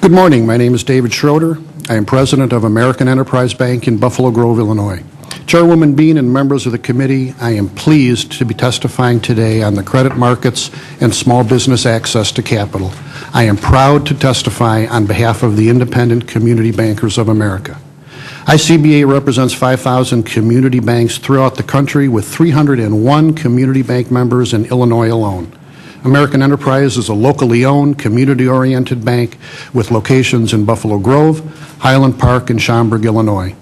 Good morning. My name is David Schroeder. I am president of American Enterprise Bank in Buffalo Grove, Illinois. Chairwoman Bean and members of the committee, I am pleased to be testifying today on the credit markets and small business access to capital. I am proud to testify on behalf of the Independent Community Bankers of America. ICBA represents 5,000 community banks throughout the country with 301 community bank members in Illinois alone. American Enterprise is a locally owned, community-oriented bank with locations in Buffalo Grove, Highland Park, and Schaumburg, Illinois.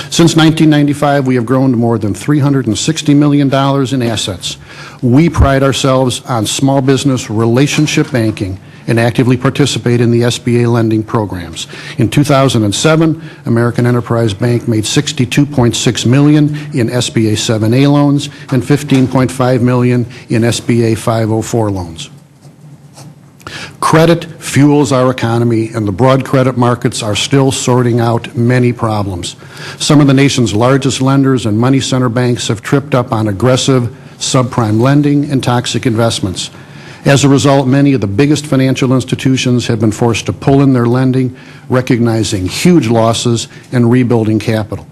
Since 1995, we have grown to more than $360 million in assets. We pride ourselves on small business relationship banking and actively participate in the SBA lending programs. In 2007, American Enterprise Bank made $62.6 million in SBA 7A loans and $15.5 million in SBA 504 loans. Credit fuels our economy, and the broad credit markets are still sorting out many problems. Some of the nation's largest lenders and money center banks have tripped up on aggressive subprime lending and toxic investments. As a result, many of the biggest financial institutions have been forced to pull in their lending, recognizing huge losses and rebuilding capital.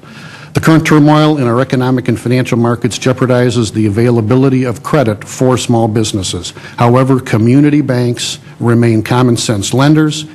The current turmoil in our economic and financial markets jeopardizes the availability of credit for small businesses. However, community banks remain common sense lenders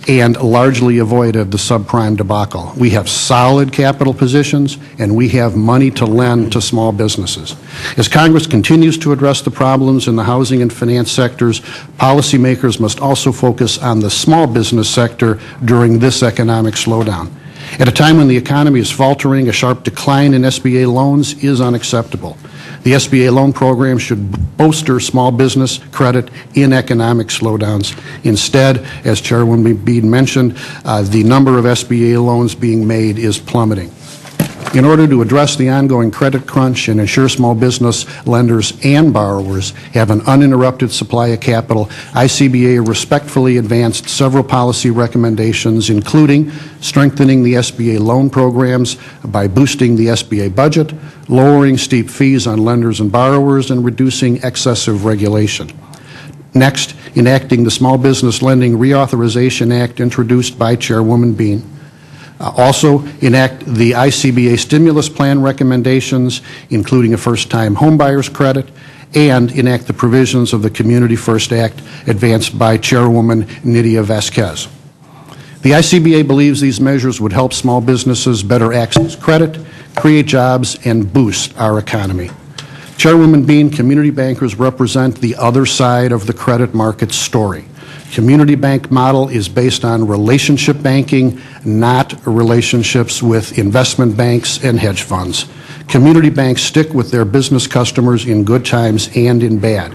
and largely avoided the subprime debacle. We have solid capital positions, and we have money to lend to small businesses. As Congress continues to address the problems in the housing and finance sectors, policymakers must also focus on the small business sector during this economic slowdown. At a time when the economy is faltering, a sharp decline in SBA loans is unacceptable. The SBA loan program should bolster small business credit in economic slowdowns. Instead, as Chairwoman Bean mentioned, the number of SBA loans being made is plummeting. In order to address the ongoing credit crunch and ensure small business lenders and borrowers have an uninterrupted supply of capital, ICBA respectfully advanced several policy recommendations, including strengthening the SBA loan programs by boosting the SBA budget, lowering steep fees on lenders and borrowers, and reducing excessive regulation. Next, enacting the Small Business Lending Reauthorization Act introduced by Chairwoman Bean. Also, enact the ICBA stimulus plan recommendations, including a first-time homebuyer's credit, and enact the provisions of the Community First Act advanced by Chairwoman Nydia Vasquez. The ICBA believes these measures would help small businesses better access credit, create jobs, and boost our economy. Chairwoman Bean, community bankers represent the other side of the credit market story. Community bank model is based on relationship banking, not relationships with investment banks and hedge funds. Community banks stick with their business customers in good times and in bad.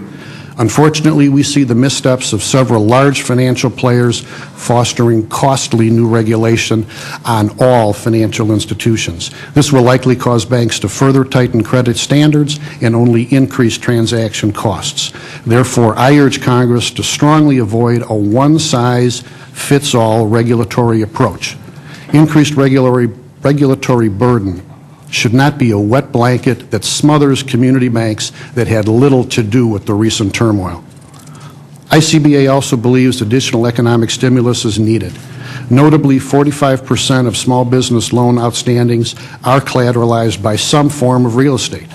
Unfortunately, we see the missteps of several large financial players fostering costly new regulation on all financial institutions. This will likely cause banks to further tighten credit standards and only increase transaction costs. Therefore, I urge Congress to strongly avoid a one-size-fits-all regulatory approach. Increased regulatory burden should not be a wet blanket that smothers community banks that had little to do with the recent turmoil. ICBA also believes additional economic stimulus is needed. Notably, 45% of small business loan outstandings are collateralized by some form of real estate.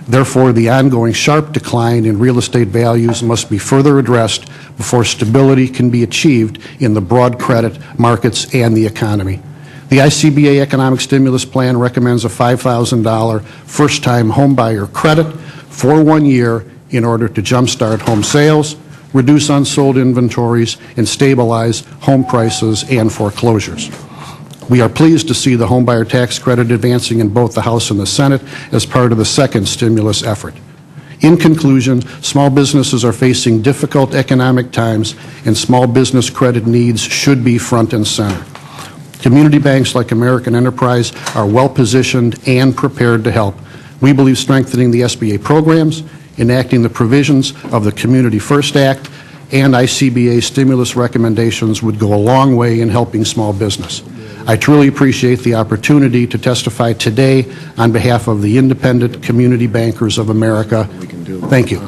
Therefore, the ongoing sharp decline in real estate values must be further addressed before stability can be achieved in the broad credit markets and the economy. The ICBA Economic Stimulus Plan recommends a $5,000 first-time homebuyer credit for 1 year in order to jumpstart home sales, reduce unsold inventories, and stabilize home prices and foreclosures. We are pleased to see the homebuyer tax credit advancing in both the House and the Senate as part of the second stimulus effort. In conclusion, small businesses are facing difficult economic times, and small business credit needs should be front and center. Community banks like American Enterprise are well positioned and prepared to help. We believe strengthening the SBA programs, enacting the provisions of the Community First Act, and ICBA stimulus recommendations would go a long way in helping small business. I truly appreciate the opportunity to testify today on behalf of the Independent Community Bankers of America. Thank you.